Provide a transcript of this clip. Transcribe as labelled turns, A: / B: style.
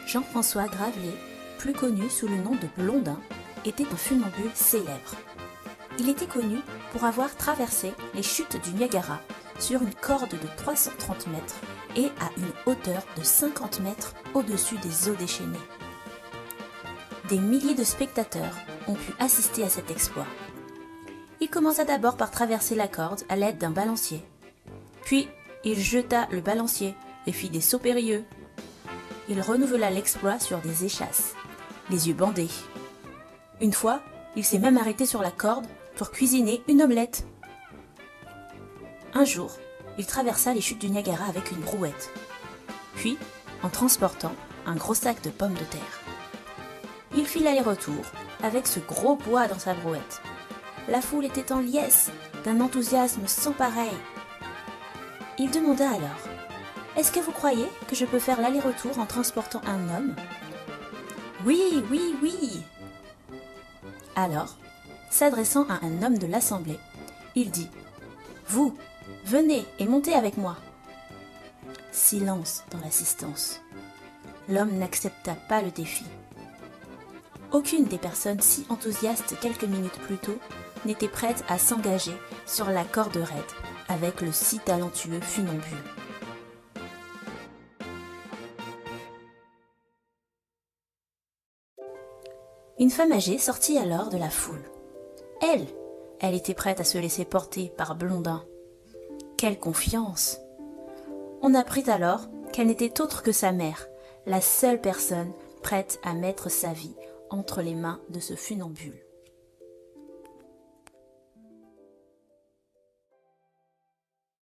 A: Jean-François Gravelet, plus connu sous le nom de Blondin, était un funambule célèbre. Il était connu pour avoir traversé les chutes du Niagara sur une corde de 330 mètres et à une hauteur de 50 mètres au-dessus des eaux déchaînées. Des milliers de spectateurs ont pu assister à cet exploit. Il commença d'abord par traverser la corde à l'aide d'un balancier. Puis, il jeta le balancier et fit des sauts périlleux. Il renouvela l'exploit sur des échasses, les yeux bandés. Une fois, il s'est même arrêté sur la corde pour cuisiner une omelette. Un jour, il traversa les chutes du Niagara avec une brouette, puis en transportant un gros sac de pommes de terre. Il fit l'aller-retour avec ce gros poids dans sa brouette. La foule était en liesse d'un enthousiasme sans pareil. Il demanda alors : « Est-ce que vous croyez que je peux faire l'aller-retour en transportant un homme ? » « Oui, oui, oui !» Alors, s'adressant à un homme de l'assemblée, il dit : « Vous, venez et montez avec moi. » Silence dans l'assistance. L'homme n'accepta pas le défi. Aucune des personnes si enthousiastes quelques minutes plus tôt n'était prête à s'engager sur la corde raide avec le si talentueux funambule. Une femme âgée sortit alors de la foule. Elle était prête à se laisser porter par Blondin. Quelle confiance! On apprit alors qu'elle n'était autre que sa mère, la seule personne prête à mettre sa vie entre les mains de ce funambule.